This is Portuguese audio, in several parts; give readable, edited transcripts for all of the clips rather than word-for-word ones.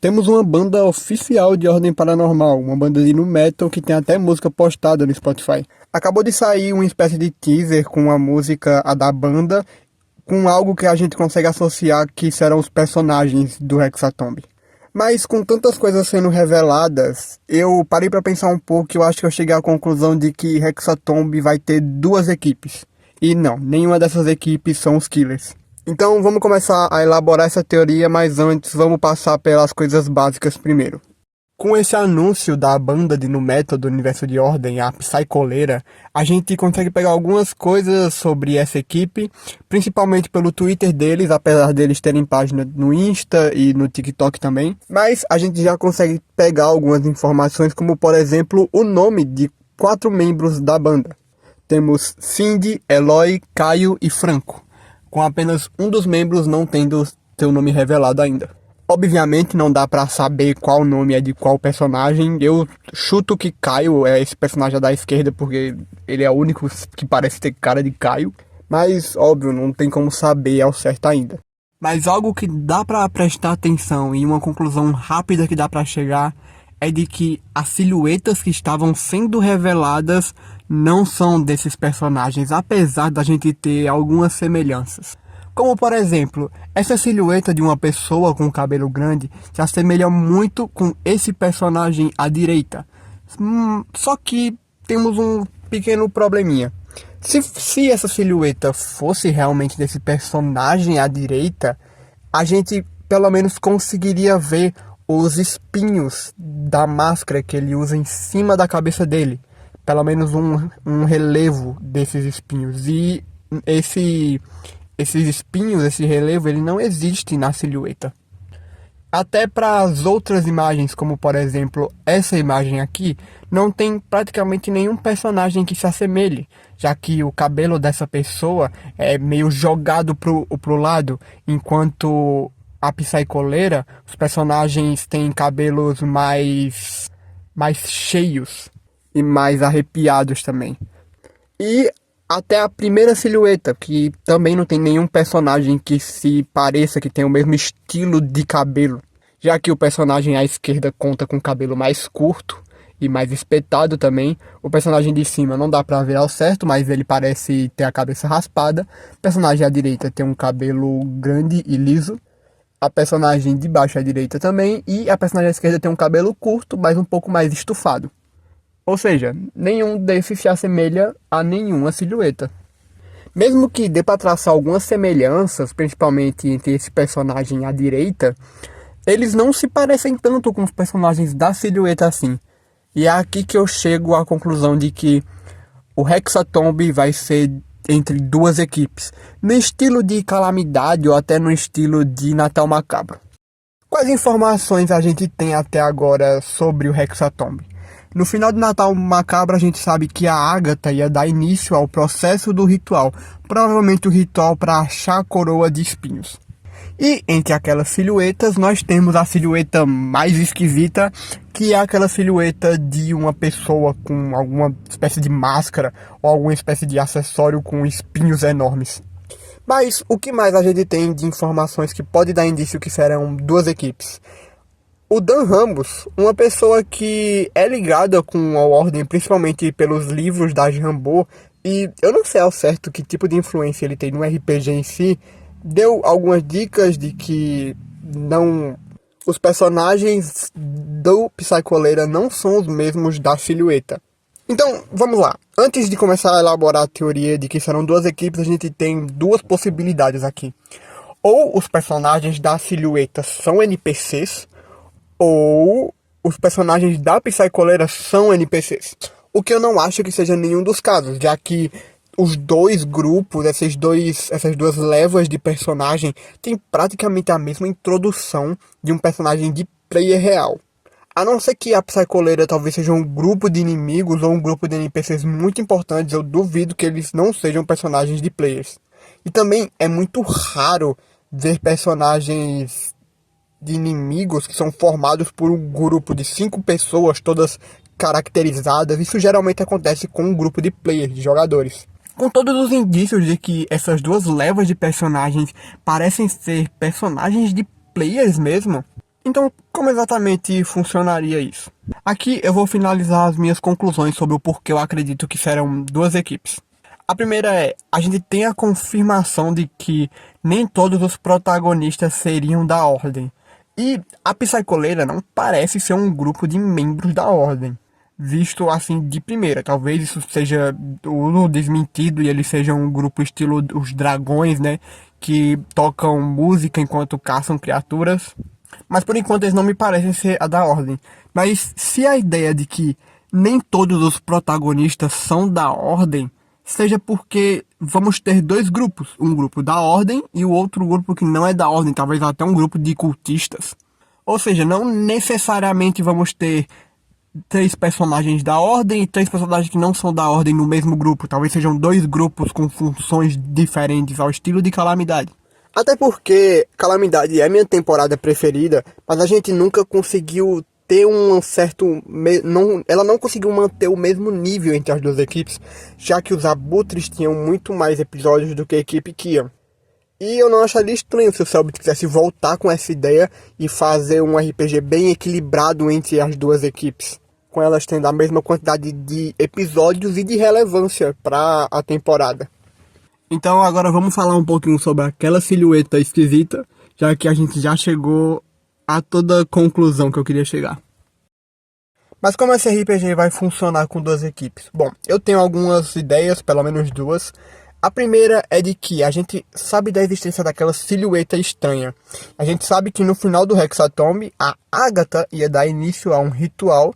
Temos uma banda oficial de Ordem Paranormal, uma banda de nu metal que tem até música postada no Spotify. Acabou de sair uma espécie de teaser com a música da banda, com algo que a gente consegue associar que serão os personagens do Hexatomb. Mas com tantas coisas sendo reveladas, eu parei para pensar um pouco e eu acho que eu cheguei à conclusão de que Hexatomb vai ter duas equipes. E não, nenhuma dessas equipes são os Killers. Então vamos começar a elaborar essa teoria, mas antes vamos passar pelas coisas básicas primeiro. Com esse anúncio da banda de nu metal do universo de Ordem, a Psycholeira, a gente consegue pegar algumas coisas sobre essa equipe, principalmente pelo Twitter deles, apesar deles terem página no Insta e no TikTok também. Mas a gente já consegue pegar algumas informações, como por exemplo o nome de 4 membros da banda. Temos Cindy, Eloy, Caio e Franco, com apenas um dos membros não tendo seu nome revelado ainda. Obviamente não dá pra saber qual nome é de qual personagem. Eu chuto que Caio é esse personagem da esquerda, porque ele é o único que parece ter cara de Caio. Mas, óbvio, não tem como saber ao certo ainda. Mas algo que dá pra prestar atenção e uma conclusão rápida que dá pra chegar é de que as silhuetas que estavam sendo reveladas não são desses personagens, apesar da gente ter algumas semelhanças. Como por exemplo, essa silhueta de uma pessoa com cabelo grande se assemelha muito com esse personagem à direita. Só que temos um pequeno probleminha. Se essa silhueta fosse realmente desse personagem à direita, a gente pelo menos conseguiria ver os espinhos da máscara que ele usa em cima da cabeça dele. Pelo menos um relevo desses espinhos. E esses espinhos, esse relevo, ele não existe na silhueta. Até para as outras imagens, como por exemplo essa imagem aqui, não tem praticamente nenhum personagem que se assemelhe, já que o cabelo dessa pessoa é meio jogado pro lado, enquanto a Psycholeira, os personagens têm cabelos mais cheios e mais arrepiados também. E até a primeira silhueta, que também não tem nenhum personagem que se pareça, que tenha o mesmo estilo de cabelo, já que o personagem à esquerda conta com cabelo mais curto e mais espetado também. O personagem de cima não dá pra ver ao certo, mas ele parece ter a cabeça raspada. O personagem à direita tem um cabelo grande e liso. A personagem de baixo à direita também, e a personagem à esquerda tem um cabelo curto, mas um pouco mais estufado. Ou seja, nenhum desses se assemelha a nenhuma silhueta. Mesmo que dê para traçar algumas semelhanças, principalmente entre esse personagem à direita, eles não se parecem tanto com os personagens da silhueta assim. E é aqui que eu chego à conclusão de que o Hexatomb vai ser entre duas equipes, no estilo de Calamidade ou até no estilo de Natal Macabro. Quais informações a gente tem até agora sobre o Hexatomb? No final de Natal Macabro, a gente sabe que a Agatha ia dar início ao processo do ritual, provavelmente o ritual para achar a coroa de espinhos. E entre aquelas silhuetas, nós temos a silhueta mais esquisita, que é aquela silhueta de uma pessoa com alguma espécie de máscara ou alguma espécie de acessório com espinhos enormes. Mas o que mais a gente tem de informações que pode dar indício que serão duas equipes? O Dan Ramos, uma pessoa que é ligada com a Ordem, principalmente pelos livros da Rambo, e eu não sei ao certo que tipo de influência ele tem no RPG em si, deu algumas dicas de que os personagens do Psycholeira não são os mesmos da silhueta. Então, vamos lá. Antes de começar a elaborar a teoria de que serão duas equipes, a gente tem duas possibilidades aqui. Ou os personagens da silhueta são NPCs, ou os personagens da Psycholeira são NPCs. O que eu não acho que seja nenhum dos casos, já que os dois grupos, essas duas levas de personagem, têm praticamente a mesma introdução de um personagem de player real. A não ser que a Psycholeira talvez seja um grupo de inimigos ou um grupo de NPCs muito importantes, eu duvido que eles não sejam personagens de players. E também é muito raro ver personagens de inimigos que são formados por um grupo de 5 pessoas, todas caracterizadas. Isso geralmente acontece com um grupo de players, de jogadores. Com todos os indícios de que essas duas levas de personagens parecem ser personagens de players mesmo, Então, como exatamente funcionaria isso? Aqui eu vou finalizar as minhas conclusões sobre o porquê eu acredito que serão duas equipes. A primeira é, a gente tem a confirmação de que nem todos os protagonistas seriam da Ordem. E a Psicoleira não parece ser um grupo de membros da Ordem. Visto assim de primeira, talvez isso seja tudo desmentido e eles sejam um grupo estilo os dragões, né? Que tocam música enquanto caçam criaturas. Mas por enquanto eles não me parecem ser a da Ordem. Mas se a ideia de que nem todos os protagonistas são da Ordem, seja porque vamos ter dois grupos, um grupo da Ordem e o outro grupo que não é da Ordem, talvez até um grupo de cultistas. Ou seja, não necessariamente vamos ter três personagens da Ordem e três personagens que não são da Ordem no mesmo grupo. Talvez sejam dois grupos com funções diferentes ao estilo de Calamidade. Até porque Calamidade é minha temporada preferida, mas a gente nunca conseguiu ter um certo... ela não conseguiu manter o mesmo nível entre as duas equipes, já que os Abutres tinham muito mais episódios do que a equipe Kion. E eu não acharia estranho se o Cellbit quisesse voltar com essa ideia e fazer um RPG bem equilibrado entre as duas equipes, com elas tendo a mesma quantidade de episódios e de relevância para a temporada. Então agora vamos falar um pouquinho sobre aquela silhueta esquisita, já que a gente já chegou a toda a conclusão que eu queria chegar. Mas como esse RPG vai funcionar com duas equipes? Bom, eu tenho algumas ideias, pelo menos duas. A primeira é de que a gente sabe da existência daquela silhueta estranha. A gente sabe que no final do Hexatomb, a Agatha ia dar início a um ritual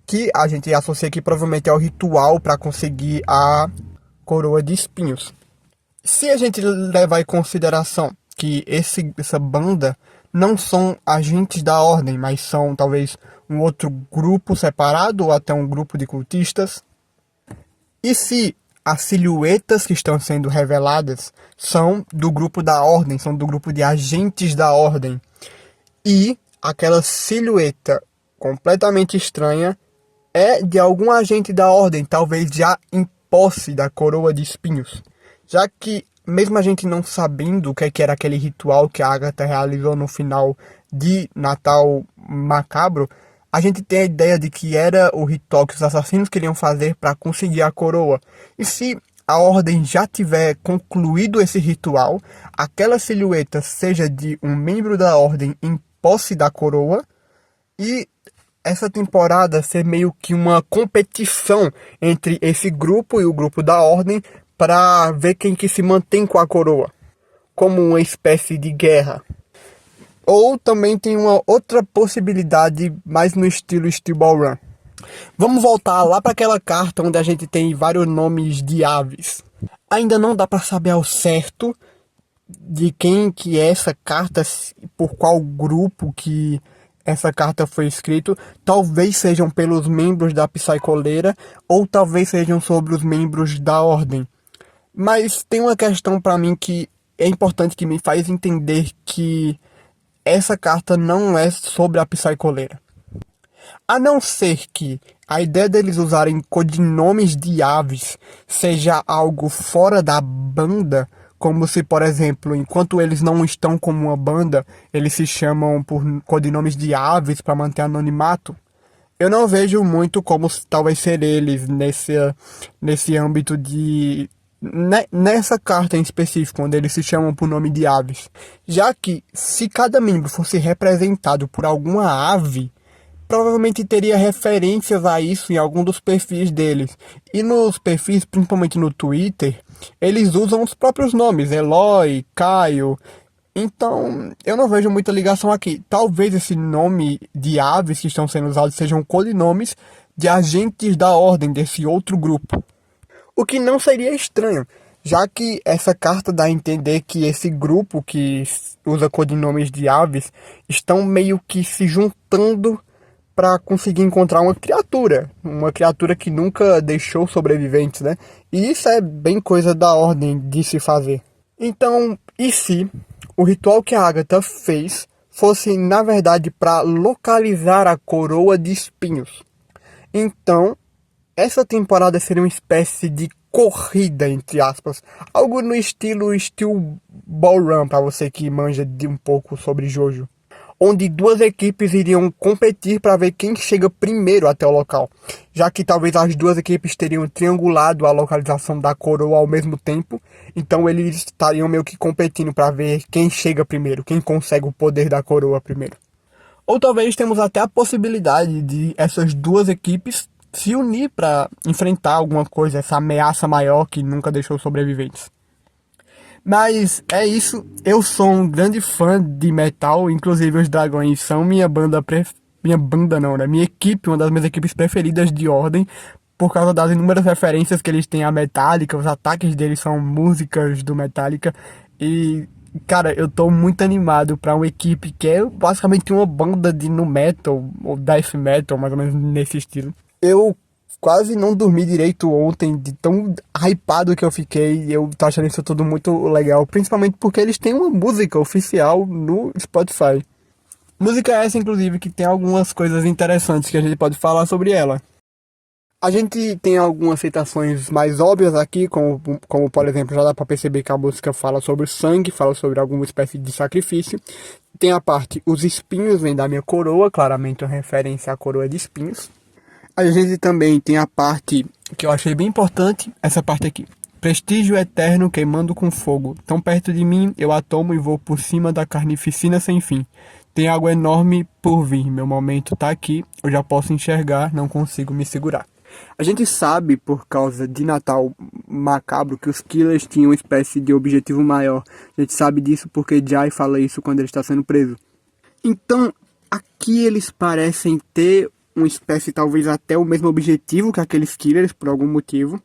que a gente associa que provavelmente é o ritual para conseguir a coroa de espinhos. Se a gente levar em consideração que essa banda não são agentes da Ordem, mas são talvez um outro grupo separado ou até um grupo de cultistas, e se as silhuetas que estão sendo reveladas são do grupo da Ordem, são do grupo de agentes da Ordem, e aquela silhueta completamente estranha é de algum agente da Ordem, talvez já em posse da coroa de espinhos. Já que, mesmo a gente não sabendo o que era aquele ritual que a Agatha realizou no final de Natal Macabro, a gente tem a ideia de que era o ritual que os assassinos queriam fazer para conseguir a coroa. E se a Ordem já tiver concluído esse ritual, aquela silhueta seja de um membro da Ordem em posse da coroa, e essa temporada ser meio que uma competição entre esse grupo e o grupo da Ordem para ver quem que se mantém com a coroa, como uma espécie de guerra. Ou também tem uma outra possibilidade mais no estilo Steel Ball Run. Vamos voltar lá para aquela carta onde a gente tem vários nomes de aves. Ainda não dá para saber ao certo de quem que é essa carta, por qual grupo que essa carta foi escrita. Talvez sejam pelos membros da Psicoleira ou talvez sejam sobre os membros da Ordem. Mas tem uma questão para mim que é importante, que me faz entender que essa carta não é sobre a Psicoleira. A não ser que a ideia deles usarem codinomes de aves seja algo fora da banda, como se, por exemplo, enquanto eles não estão como uma banda, eles se chamam por codinomes de aves para manter anonimato. Eu não vejo muito como talvez ser eles nesse âmbito de... Nessa carta em específico, onde eles se chamam por nome de aves. Já que, se cada membro fosse representado por alguma ave, provavelmente teria referências a isso em algum dos perfis deles. E nos perfis, principalmente no Twitter, eles usam os próprios nomes, Eloy, Caio. Então, eu não vejo muita ligação aqui. Talvez esse nome de aves que estão sendo usados sejam codinomes de agentes da Ordem, desse outro grupo. O que não seria estranho, já que essa carta dá a entender que esse grupo que usa codinomes de aves estão meio que se juntando para conseguir encontrar uma criatura que nunca deixou sobreviventes, né? E isso é bem coisa da Ordem de se fazer. Então, e se o ritual que a Agatha fez fosse, na verdade, para localizar a coroa de espinhos? Então, essa temporada seria uma espécie de corrida, entre aspas. Algo no estilo Steel Ball Run, para você que manja de um pouco sobre Jojo. onde duas equipes iriam competir para ver quem chega primeiro até o local, já que talvez as duas equipes teriam triangulado a localização da coroa ao mesmo tempo, então eles estariam meio que competindo para ver quem chega primeiro, quem consegue o poder da coroa primeiro. Ou talvez temos até a possibilidade de essas duas equipes se unir para enfrentar alguma coisa, essa ameaça maior que nunca deixou sobreviventes. Mas é isso, eu sou um grande fã de metal, inclusive os Dragões são minha equipe, uma das minhas equipes preferidas de Ordem, por causa das inúmeras referências que eles têm a Metallica, os ataques deles são músicas do Metallica, e cara, eu tô muito animado pra uma equipe que é basicamente uma banda de nu metal, ou death metal, mais ou menos nesse estilo. Eu quase não dormi direito ontem, de tão hypado que eu fiquei. Eu tô achando isso tudo muito legal, principalmente porque eles têm uma música oficial no Spotify. Música essa, inclusive, que tem algumas coisas interessantes que a gente pode falar sobre ela. A gente tem algumas citações mais óbvias aqui, como por exemplo, já dá pra perceber que a música fala sobre sangue, fala sobre alguma espécie de sacrifício. Tem a parte, os espinhos vêm da minha coroa, claramente uma referência à coroa de espinhos. A gente também tem a parte que eu achei bem importante, essa parte aqui. Prestígio eterno queimando com fogo. Tão perto de mim, eu a tomo e vou por cima da carnificina sem fim. Tem algo enorme por vir, meu momento tá aqui, eu já posso enxergar, não consigo me segurar. A gente sabe, por causa de Natal Macabro, que os Killers tinham uma espécie de objetivo maior. A gente sabe disso porque Jay fala isso quando ele está sendo preso. Então, aqui eles parecem ter uma espécie, talvez até o mesmo objetivo que aqueles Killers, por algum motivo.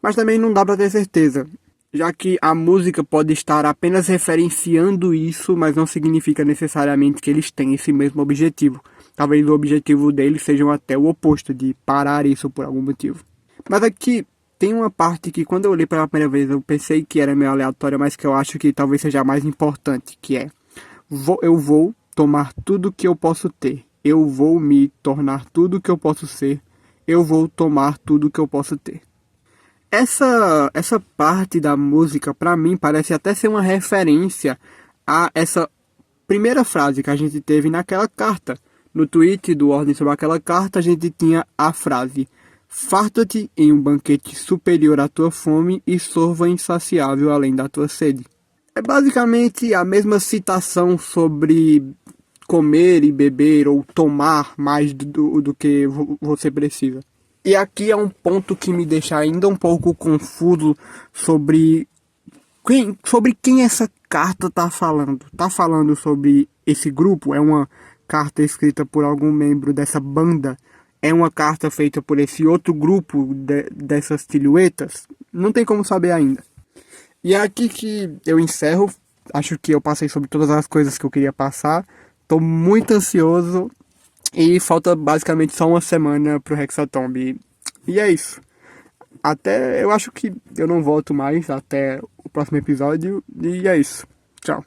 Mas também não dá pra ter certeza, já que a música pode estar apenas referenciando isso, mas não significa necessariamente que eles têm esse mesmo objetivo. Talvez o objetivo deles seja até o oposto, de parar isso por algum motivo. Mas aqui tem uma parte que quando eu olhei pela primeira vez eu pensei que era meio aleatória, mas que eu acho que talvez seja a mais importante, que é: eu vou tomar tudo que eu posso ter. Eu vou me tornar tudo que eu posso ser. Eu vou tomar tudo que eu posso ter. Essa parte da música, pra mim, parece até ser uma referência a essa primeira frase que a gente teve naquela carta. No tweet do Ordem sobre aquela carta, a gente tinha a frase: farta-te em um banquete superior à tua fome e sorva insaciável além da tua sede. É basicamente a mesma citação sobre comer e beber ou tomar mais do que você precisa. E aqui é um ponto que me deixa ainda um pouco confuso sobre quem essa carta tá falando. Tá falando sobre esse grupo? É uma carta escrita por algum membro dessa banda? É uma carta feita por esse outro grupo dessas silhuetas? Não tem como saber ainda. E é aqui que eu encerro. Acho que eu passei sobre todas as coisas que eu queria passar. Tô muito ansioso e falta basicamente só uma semana pro Hexatomb. E é isso. Eu acho que eu não volto mais até o próximo episódio. E é isso. Tchau.